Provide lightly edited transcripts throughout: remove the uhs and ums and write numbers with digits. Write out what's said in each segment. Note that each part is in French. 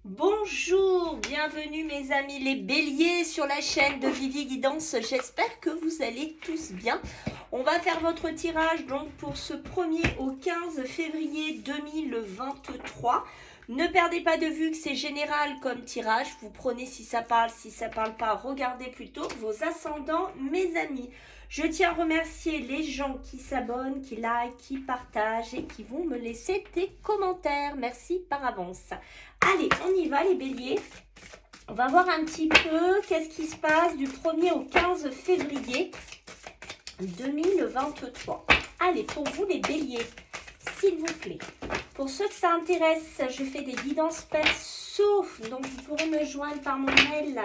Bonjour, bienvenue mes amis les béliers sur la chaîne de Vivi Guidance. J'espère que vous allez tous bien. On va faire votre tirage donc pour ce 1er au 15 février 2023. Ne perdez pas de vue que c'est général comme tirage. Vous prenez si ça parle pas, regardez plutôt vos ascendants mes amis. Je tiens à remercier les gens qui s'abonnent, qui like, qui partagent et qui vont me laisser des commentaires. Merci par avance. Allez, on y va les béliers. On va voir un petit peu qu'est-ce qui se passe du 1er au 15 février 2023. Allez, pour vous les béliers, s'il vous plaît. Pour ceux que ça intéresse, je fais des guidances perso. Donc, vous pourrez me joindre par mon mail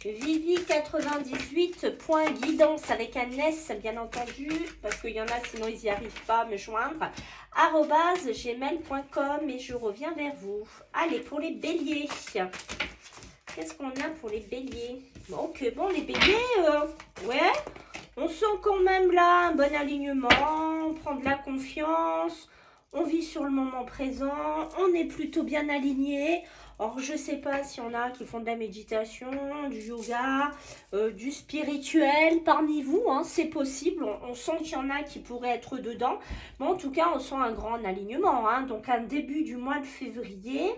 vivi98.guidance avec un S, bien entendu, parce qu'il y en a, sinon ils n'y arrivent pas à me joindre, @gmail.com et je reviens vers vous. Allez, pour les béliers. Qu'est-ce qu'on a pour les béliers? Ok, bon, les béliers, ouais, on sent quand même là un bon alignement, on prend de la confiance, on vit sur le moment présent, on est plutôt bien aligné. Or, je ne sais pas s'il y en a qui font de la méditation, du yoga, du spirituel parmi vous, hein, c'est possible. On sent qu'il y en a qui pourraient être dedans. Mais en tout cas, on sent un grand alignement. Hein, donc, un début du mois de février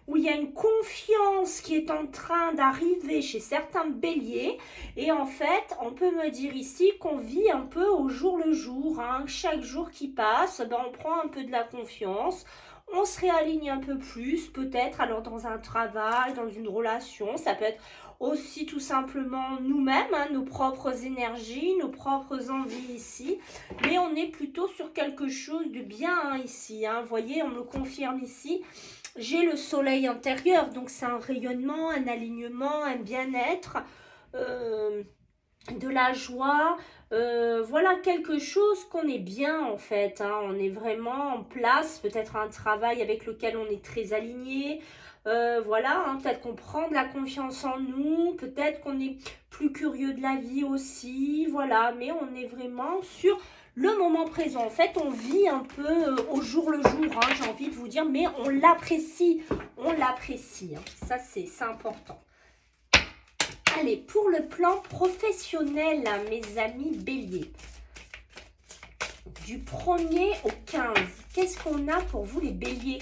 où il y a une confiance qui est en train d'arriver chez certains béliers. Et en fait, on peut me dire ici qu'on vit un peu au jour le jour. Hein. Chaque jour qui passe, ben, on prend un peu de la confiance. On se réaligne un peu plus, peut-être, alors dans un travail, dans une relation. Ça peut être aussi tout simplement nous-mêmes, hein, nos propres énergies, nos propres envies ici. Mais on est plutôt sur quelque chose de bien hein, ici. Hein. Vous voyez, on me le confirme ici. J'ai le soleil intérieur, donc c'est un rayonnement, un alignement, un bien-être. De la joie, voilà quelque chose qu'on est bien en fait, hein. On est vraiment en place, peut-être un travail avec lequel on est très aligné, voilà, hein, peut-être qu'on prend de la confiance en nous, peut-être qu'on est plus curieux de la vie aussi, voilà, mais on est vraiment sur le moment présent. En fait, on vit un peu au jour le jour, hein, j'ai envie de vous dire, mais on l'apprécie, hein. Ça c'est important. Allez, pour le plan professionnel, mes amis béliers, du 1er au 15, qu'est-ce qu'on a pour vous les béliers?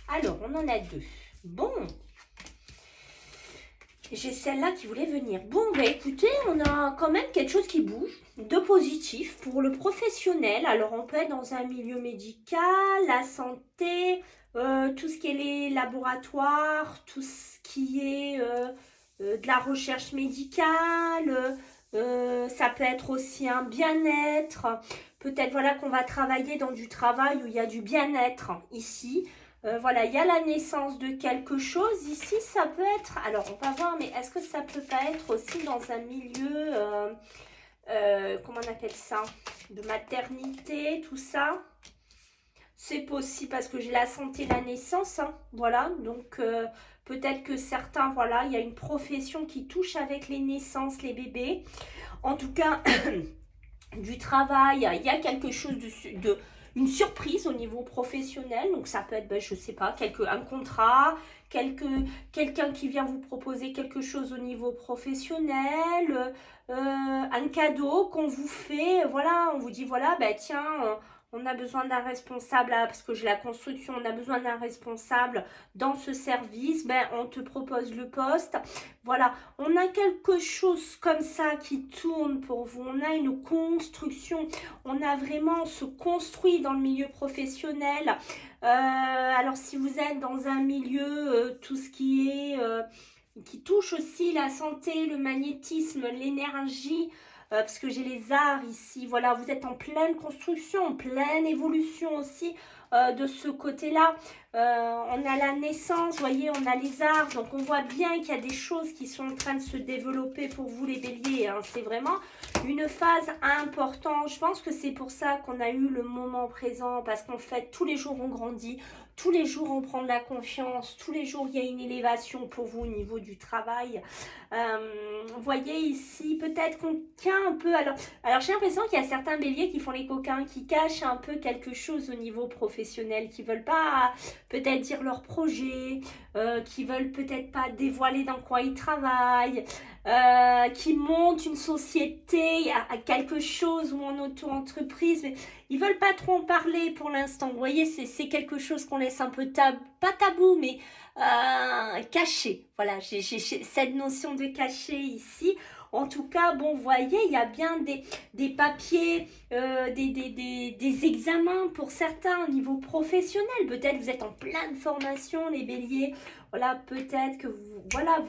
Alors, on en a deux. Bon, j'ai celle-là qui voulait venir. Bon, bah écoutez, on a quand même quelque chose qui bouge, de positif pour le professionnel. Alors, on peut être dans un milieu médical, la santé, tout ce qui est les laboratoires, tout ce qui est de la recherche médicale, ça peut être aussi un bien-être. Peut-être voilà qu'on va travailler dans du travail où il y a du bien-être ici. Voilà, il y a la naissance de quelque chose. Ici, ça peut être... Alors, on va voir, mais est-ce que ça peut pas être aussi dans un milieu... comment on appelle ça? De maternité, tout ça. C'est possible parce que j'ai la santé, la naissance. Hein, voilà, donc peut-être que certains... Voilà, il y a une profession qui touche avec les naissances, les bébés. En tout cas... du travail, il y a quelque chose de une surprise au niveau professionnel, donc ça peut être, ben, je sais pas, un contrat, quelqu'un qui vient vous proposer quelque chose au niveau professionnel, un cadeau qu'on vous fait, voilà, on vous dit, voilà, ben tiens, on a besoin d'un responsable, parce que j'ai la construction, on a besoin d'un responsable dans ce service, ben on te propose le poste, voilà, on a quelque chose comme ça qui tourne pour vous. On a une construction. On a vraiment se construit dans le milieu professionnel. Alors, si vous êtes dans un milieu, tout ce qui est... qui touche aussi la santé, le magnétisme, l'énergie, parce que j'ai les arts ici, voilà, vous êtes en pleine construction, en pleine évolution aussi de ce côté-là. On a la naissance, vous voyez, on a les arts, donc on voit bien qu'il y a des choses qui sont en train de se développer pour vous les béliers, hein. C'est vraiment une phase importante. Je pense que c'est pour ça qu'on a eu le moment présent, parce qu'en fait, tous les jours on grandit, tous les jours on prend de la confiance, tous les jours il y a une élévation pour vous au niveau du travail. Vous voyez ici, peut-être qu'on tient un peu, alors j'ai l'impression qu'il y a certains béliers qui font les coquins, qui cachent un peu quelque chose au niveau professionnel, qui veulent pas peut-être dire leur projet, qui veulent peut-être pas dévoiler dans quoi ils travaillent, qui montent une société à quelque chose ou en auto-entreprise, mais ils veulent pas trop en parler pour l'instant. Vous voyez, c'est quelque chose qu'on laisse un peu pas tabou, mais caché. Voilà, j'ai cette notion de caché ici. En tout cas, bon, vous voyez, il y a bien des papiers, des examens pour certains au niveau professionnel. Peut-être vous êtes en pleine formation, les béliers. Voilà, peut-être que vous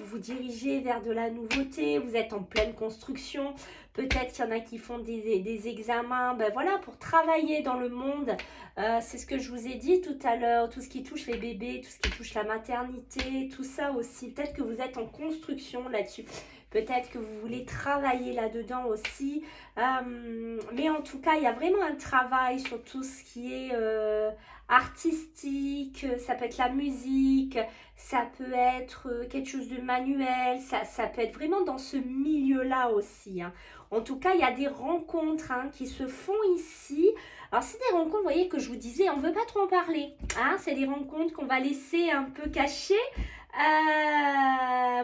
vous dirigez vers de la nouveauté, vous êtes en pleine construction. Peut-être qu'il y en a qui font des examens, ben voilà, pour travailler dans le monde. C'est ce que je vous ai dit tout à l'heure, tout ce qui touche les bébés, tout ce qui touche la maternité, tout ça aussi. Peut-être que vous êtes en construction là-dessus. Peut-être que vous voulez travailler là-dedans aussi. Mais en tout cas, il y a vraiment un travail sur tout ce qui est artistique. Ça peut être la musique, ça peut être quelque chose de manuel. Ça peut être vraiment dans ce milieu-là aussi. Hein. En tout cas, il y a des rencontres qui se font ici. Alors, c'est des rencontres, vous voyez, que je vous disais, on ne veut pas trop en parler. Hein. C'est des rencontres qu'on va laisser un peu cachées.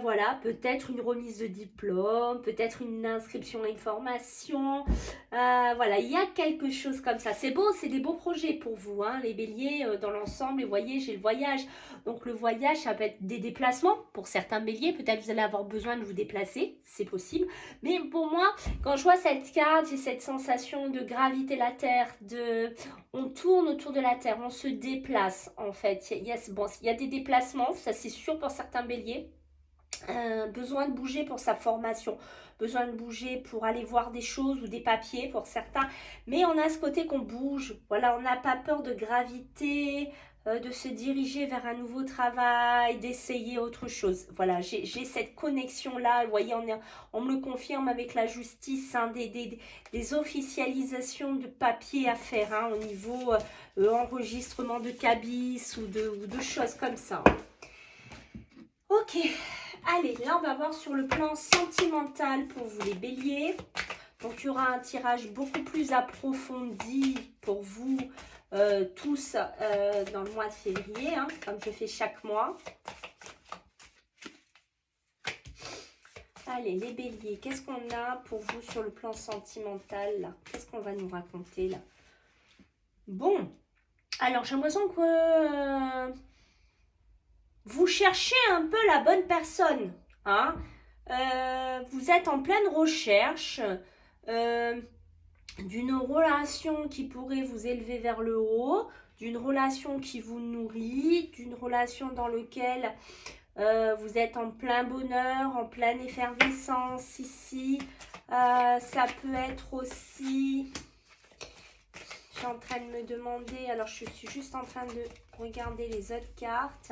Voilà, peut-être une remise de diplôme, peut-être une inscription à une formation. Voilà, il y a quelque chose comme ça. C'est beau, c'est des beaux projets pour vous, hein, les béliers, dans l'ensemble. Et vous voyez, j'ai le voyage. Donc, le voyage, ça peut être des déplacements. Pour certains béliers, peut-être vous allez avoir besoin de vous déplacer. C'est possible. Mais pour moi, quand je vois cette carte, j'ai cette sensation de graviter la Terre, on tourne autour de la Terre, on se déplace en fait. Il y a des déplacements, ça c'est sûr pour certains béliers. Besoin de bouger pour sa formation, besoin de bouger pour aller voir des choses ou des papiers pour certains. Mais on a ce côté qu'on bouge. Voilà, on n'a pas peur de graviter, de se diriger vers un nouveau travail, d'essayer autre chose. Voilà, j'ai cette connexion-là. Vous voyez, on me le confirme avec la justice, hein, des officialisations de papiers à faire hein, au niveau enregistrement de cabis ou de choses comme ça. Ok, allez, là on va voir sur le plan sentimental pour vous les béliers. Donc il y aura un tirage beaucoup plus approfondi pour vous tous dans le mois de février, hein, comme je fais chaque mois. Allez, les béliers, qu'est-ce qu'on a pour vous sur le plan sentimental? Qu'est-ce qu'on va nous raconter là? Bon, alors j'ai l'impression que vous cherchez un peu la bonne personne. Hein? Vous êtes en pleine recherche d'une relation qui pourrait vous élever vers le haut, d'une relation qui vous nourrit, d'une relation dans laquelle vous êtes en plein bonheur, en pleine effervescence ici. Ça peut être aussi... Je suis en train de me demander, alors je suis juste en train de regarder les autres cartes.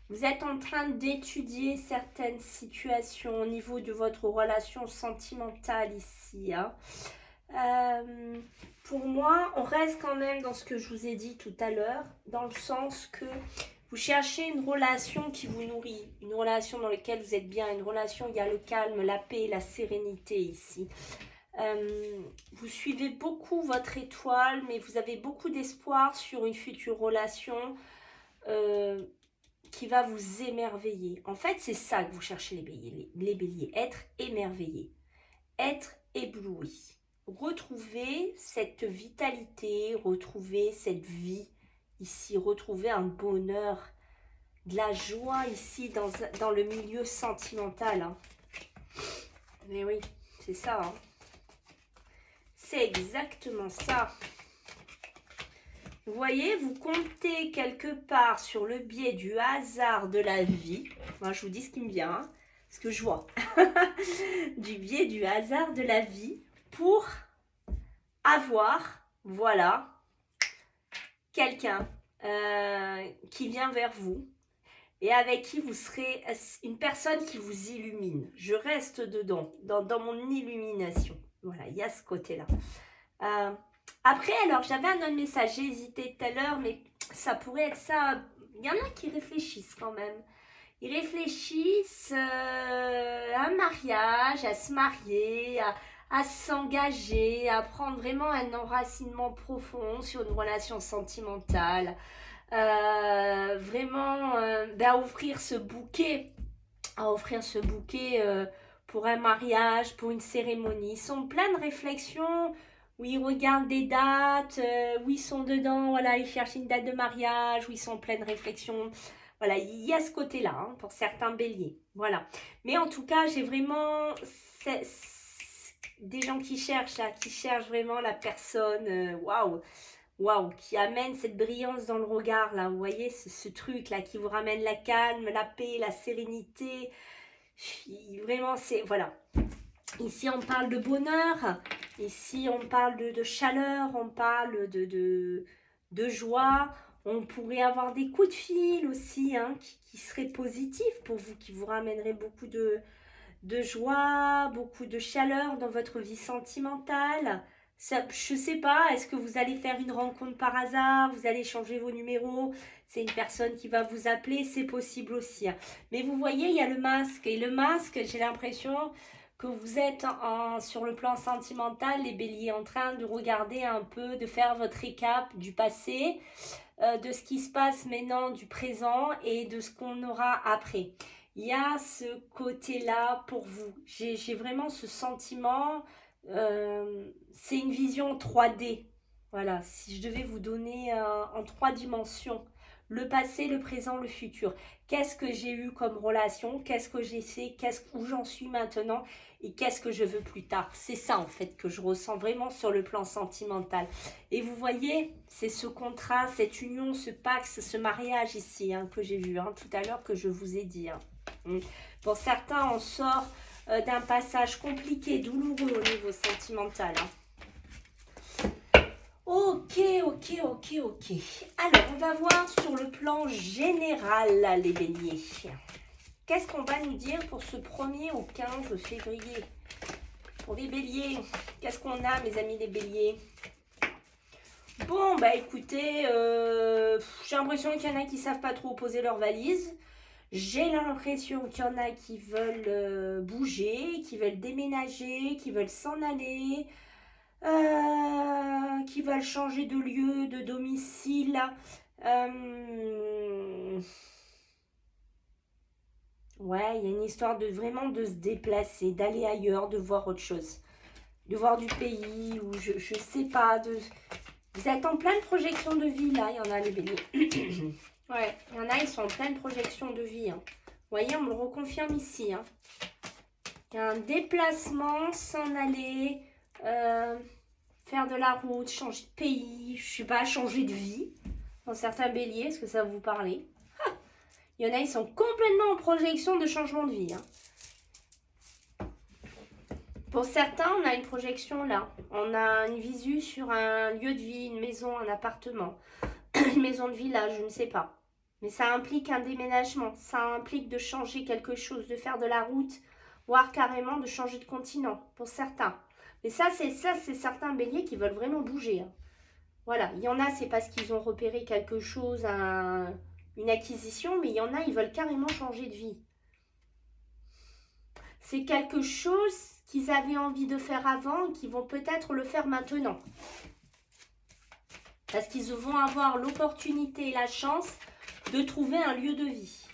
Vous êtes en train d'étudier certaines situations au niveau de votre relation sentimentale ici. Hein. Pour moi, on reste quand même dans ce que je vous ai dit tout à l'heure, dans le sens que vous cherchez une relation qui vous nourrit, une relation dans laquelle vous êtes bien, une relation où il y a le calme, la paix, la sérénité ici. Vous suivez beaucoup votre étoile, mais vous avez beaucoup d'espoir sur une future relation qui va vous émerveiller. En fait, c'est ça que vous cherchez les béliers, être émerveillé, être ébloui. Retrouver cette vitalité, retrouver cette vie ici, retrouver un bonheur, de la joie ici dans le milieu sentimental. Hein. Mais oui, c'est ça. Hein. C'est exactement ça. Vous voyez, vous comptez quelque part sur le biais du hasard de la vie. Moi, je vous dis ce qui me vient, hein, ce que je vois. Du biais du hasard de la vie pour avoir, voilà, quelqu'un qui vient vers vous et avec qui vous serez une personne qui vous illumine. Je reste dedans, dans mon illumination. Voilà, il y a ce côté-là. Après, alors, j'avais un autre message, j'ai hésité tout à l'heure, mais Ça pourrait être ça. Il y en a qui réfléchissent quand même. Ils réfléchissent à un mariage, à se marier, à s'engager, à prendre vraiment un enracinement profond sur une relation sentimentale. Vraiment, à offrir ce bouquet pour un mariage, pour une cérémonie. Ils sont plein de réflexions où ils regardent des dates, où ils sont dedans, voilà, ils cherchent une date de mariage, où ils sont en pleine réflexion. Voilà, il y a ce côté-là hein, pour certains béliers. Voilà. Mais en tout cas, j'ai vraiment des gens qui cherchent, là, qui cherchent vraiment la personne, waouh, waouh, qui amène cette brillance dans le regard, là. Vous voyez, ce truc, là, qui vous ramène la calme, la paix, la sérénité. Vraiment, c'est, voilà. Ici, on parle de bonheur. Ici, on parle de chaleur. On parle de joie. On pourrait avoir des coups de fil aussi hein, qui seraient positifs pour vous, qui vous ramèneraient beaucoup de joie, beaucoup de chaleur dans votre vie sentimentale. Ça, je sais pas, est-ce que vous allez faire une rencontre par hasard, vous allez changer vos numéros, c'est une personne qui va vous appeler, c'est possible aussi. Hein. Mais vous voyez, il y a le masque. Et le masque, j'ai l'impression que vous êtes sur le plan sentimental, les béliers, en train de regarder un peu, de faire votre récap du passé, de ce qui se passe maintenant, du présent et de ce qu'on aura après. Il y a ce côté-là pour vous. J'ai vraiment ce sentiment, c'est une vision 3D. Voilà, si je devais vous donner en 3 dimensions, le passé, le présent, le futur. Qu'est-ce que j'ai eu comme relation? Qu'est-ce que j'ai fait? Où j'en suis maintenant? Et qu'est-ce que je veux plus tard? C'est ça en fait que je ressens vraiment sur le plan sentimental. Et vous voyez, c'est ce contrat, cette union, ce pax, ce mariage ici hein, que j'ai vu hein, tout à l'heure que je vous ai dit. Hein. Pour certains, on sort d'un passage compliqué, douloureux au niveau sentimental. Hein. Ok. Alors, on va voir sur le plan général, les béliers. Qu'est-ce qu'on va nous dire pour ce 1er au 15 février? Pour les béliers, qu'est-ce qu'on a, mes amis les béliers? Bon, bah écoutez, j'ai l'impression qu'il y en a qui ne savent pas trop poser leurs valises. J'ai l'impression qu'il y en a qui veulent bouger, qui veulent déménager, qui veulent s'en aller, qui veulent changer de lieu, de domicile. Ouais, il y a une histoire de vraiment de se déplacer, d'aller ailleurs, de voir autre chose. De voir du pays, ou je sais pas. Vous êtes en pleine projection de vie, là, il y en a les béliers. Ouais, il y en a, ils sont en pleine projection de vie. Hein. Vous voyez, on me le reconfirme ici. Hein. Il y a un déplacement, s'en aller, faire de la route, changer de pays, je sais pas, changer de vie. Dans certains béliers, est-ce que ça va vous parler? Il y en a, ils sont complètement en projection de changement de vie. Hein. Pour certains, on a une projection là. On a une visu sur un lieu de vie, une maison, un appartement, une maison de village, je ne sais pas. Mais ça implique un déménagement, ça implique de changer quelque chose, de faire de la route, voire carrément de changer de continent, pour certains. Mais ça, c'est certains béliers qui veulent vraiment bouger. Hein. Voilà, il y en a, c'est parce qu'ils ont repéré quelque chose, une acquisition, mais il y en a, ils veulent carrément changer de vie. C'est quelque chose qu'ils avaient envie de faire avant et qui vont peut-être le faire maintenant. Parce qu'ils vont avoir l'opportunité et la chance de trouver un lieu de vie.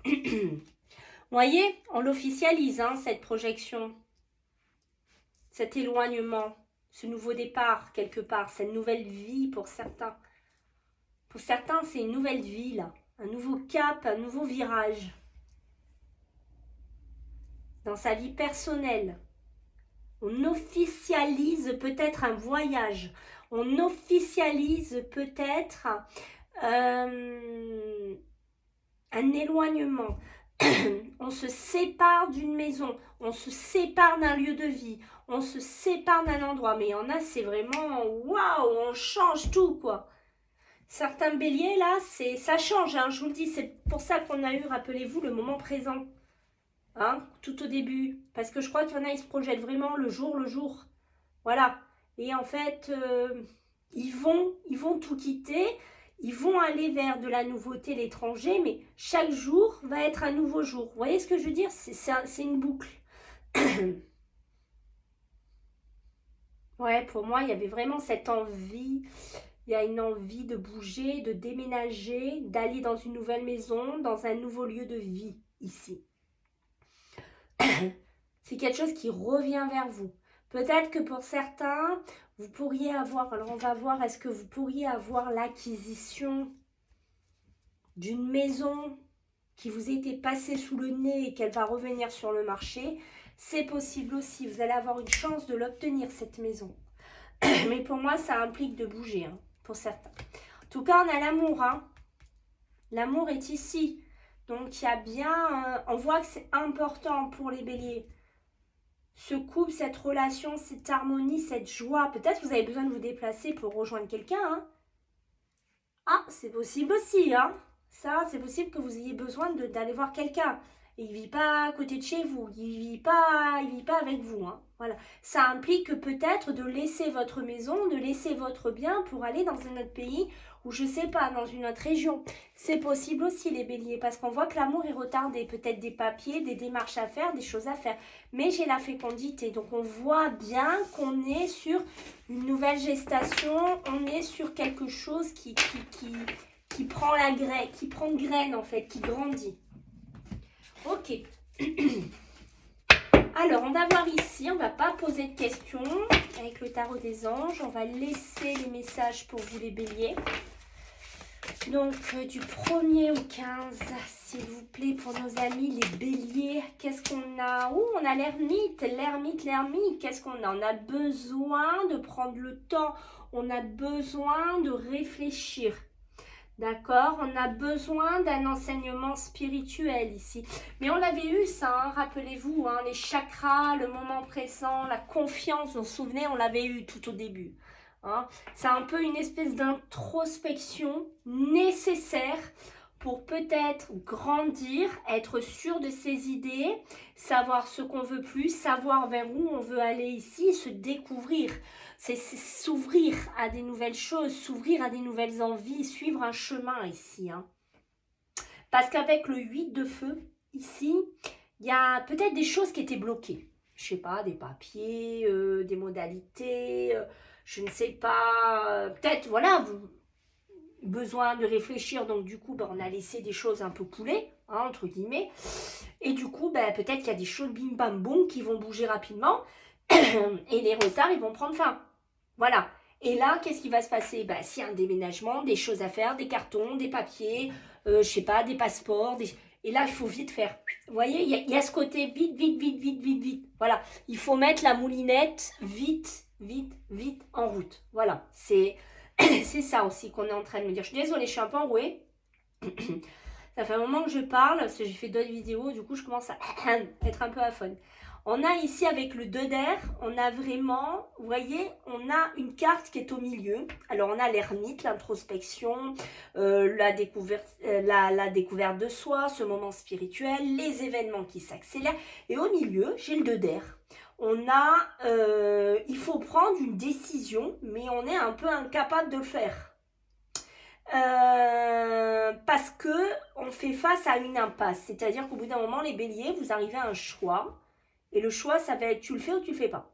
Vous voyez, on l'officialise, hein, cette projection, cet éloignement, ce nouveau départ quelque part, cette nouvelle vie pour certains. Pour certains, c'est une nouvelle vie, là, un nouveau cap, un nouveau virage. Dans sa vie personnelle, on officialise peut-être un voyage, on officialise peut-être un éloignement. On se sépare d'une maison, on se sépare d'un lieu de vie, on se sépare d'un endroit. Mais il y en a, c'est vraiment waouh, on change tout quoi. Certains béliers là, ça change, hein, je vous le dis, c'est pour ça qu'on a eu, rappelez-vous, le moment présent. Hein, tout au début. Parce que je crois qu'il y en a, ils se projettent vraiment le jour. Voilà. Et en fait, Ils vont tout quitter, ils vont aller vers de la nouveauté, l'étranger, mais chaque jour va être un nouveau jour. Vous voyez ce que je veux dire? C'est une boucle. Ouais, pour moi, il y avait vraiment cette envie. Il y a une envie de bouger, de déménager, d'aller dans une nouvelle maison, dans un nouveau lieu de vie ici. C'est quelque chose qui revient vers vous. Peut-être que pour certains, vous pourriez avoir, alors on va voir, est-ce que vous pourriez avoir l'acquisition d'une maison qui vous était passée sous le nez et qu'elle va revenir sur le marché. C'est possible aussi, vous allez avoir une chance de l'obtenir cette maison. Mais pour moi, ça implique de bouger, hein, pour certains. En tout cas, on a l'amour, hein. L'amour est ici. Donc, il y a bien, on voit que c'est important pour les béliers. Ce couple, cette relation, cette harmonie, cette joie. Peut-être que vous avez besoin de vous déplacer pour rejoindre quelqu'un, hein. Ah, c'est possible aussi, hein. Ça, c'est possible que vous ayez besoin d'aller voir quelqu'un. Et il ne vit pas à côté de chez vous. Il ne vit pas avec vous, hein. Voilà. Ça implique peut-être de laisser votre maison, de laisser votre bien pour aller dans un autre pays ou je ne sais pas, dans une autre région. C'est possible aussi, les béliers, parce qu'on voit que l'amour est retardé. Peut-être des papiers, des démarches à faire, des choses à faire. Mais j'ai la fécondité. Donc, on voit bien qu'on est sur une nouvelle gestation. On est sur quelque chose qui prend la graine, qui prend graine, en fait, qui grandit. Ok. Alors, on va voir ici, on ne va pas poser de questions avec le tarot des anges. On va laisser les messages pour vous les béliers. Donc, du 1er au 15, s'il vous plaît, pour nos amis les béliers. Qu'est-ce qu'on a? Oh, on a l'ermite. Qu'est-ce qu'on a? On a besoin de prendre le temps. On a besoin de réfléchir. D'accord, on a besoin d'un enseignement spirituel ici. Mais on l'avait eu ça, hein, rappelez-vous, hein, les chakras, le moment présent, la confiance, vous vous souvenez, on l'avait eu tout au début. Hein. C'est un peu une espèce d'introspection nécessaire pour peut-être grandir, être sûr de ses idées, savoir ce qu'on veut plus, savoir vers où on veut aller ici, se découvrir. C'est s'ouvrir à des nouvelles choses, s'ouvrir à des nouvelles envies, suivre un chemin ici. Hein. Parce qu'avec le 8 de feu, ici, il y a peut-être des choses qui étaient bloquées. Je ne sais pas, des papiers, des modalités, je ne sais pas. Peut-être, voilà, besoin de réfléchir. Donc, du coup, on a laissé des choses un peu couler, hein, entre guillemets. Et du coup, peut-être qu'il y a des choses bim bam boum qui vont bouger rapidement. Et les retards, ils vont prendre fin. Voilà. Et là, qu'est-ce qui va se passer? S'il y a un déménagement, des choses à faire, des cartons, des papiers, je sais pas, des passeports. Et là, il faut vite faire. Vous voyez, il y a ce côté vite. Voilà. Il faut mettre la moulinette vite en route. Voilà. C'est ça aussi qu'on est en train de me dire. Je suis désolée, je suis un peu enrouée. Ça fait un moment que je parle, parce que j'ai fait d'autres vidéos. Du coup, je commence à être un peu aphone. On a ici avec le 2 d'air, on a vraiment, vous voyez, on a une carte qui est au milieu. Alors on a l'ermite, l'introspection, la découverte de soi, ce moment spirituel, les événements qui s'accélèrent. Et au milieu, j'ai le 2 d'air. On a, il faut prendre une décision, mais on est un peu incapable de le faire. Parce que on fait face à une impasse. C'est-à-dire qu'au bout d'un moment, les béliers, vous arrivez à un choix. Et le choix, ça va être tu le fais ou tu le fais pas.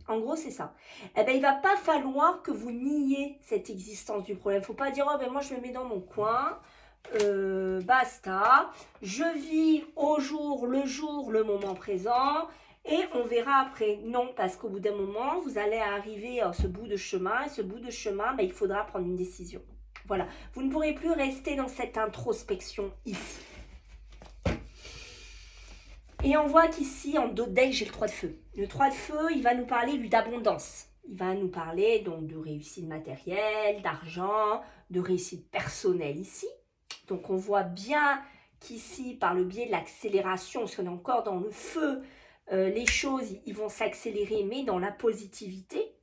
En gros, c'est ça. Il ne va pas falloir que vous niez cette existence du problème. Il ne faut pas dire, oh, moi, je me mets dans mon coin, basta. Je vis au jour, le moment présent, et on verra après. Non, parce qu'au bout d'un moment, vous allez arriver à ce bout de chemin, et ce bout de chemin, il faudra prendre une décision. Voilà. Vous ne pourrez plus rester dans cette introspection ici. Et on voit qu'ici, en dos de deck, j'ai le 3 de feu. Le 3 de feu, il va nous parler, lui, d'abondance. Il va nous parler donc de réussite matérielle, d'argent, de réussite personnelle ici. Donc, on voit bien qu'ici, par le biais de l'accélération, parce qu'on est encore dans le feu, les choses, ils vont s'accélérer, mais dans la positivité.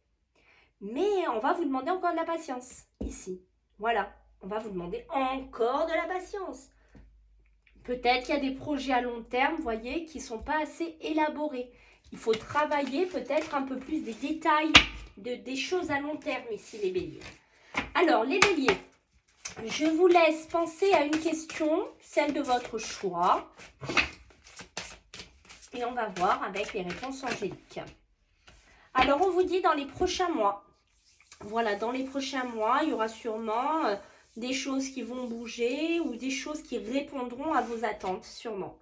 Mais on va vous demander encore de la patience, ici. Voilà, on va vous demander encore de la patience. Peut-être qu'il y a des projets à long terme, vous voyez, qui ne sont pas assez élaborés. Il faut travailler peut-être un peu plus des détails, des choses à long terme ici, les béliers. Alors, les béliers, je vous laisse penser à une question, celle de votre choix. Et on va voir avec les réponses angéliques. Alors, on vous dit dans les prochains mois. Voilà, dans les prochains mois, il y aura sûrement des choses qui vont bouger ou des choses qui répondront à vos attentes, sûrement.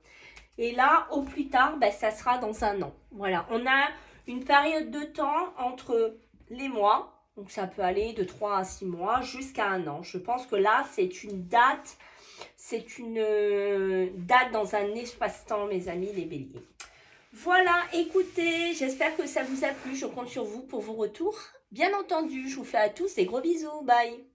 Et là, au plus tard, ben, ça sera dans un an. Voilà, on a une période de temps entre les mois, donc ça peut aller de 3 à 6 mois jusqu'à un an. Je pense que là, c'est une date dans un espace-temps, mes amis, les béliers. Voilà, écoutez, j'espère que ça vous a plu. Je compte sur vous pour vos retours. Bien entendu, je vous fais à tous des gros bisous. Bye!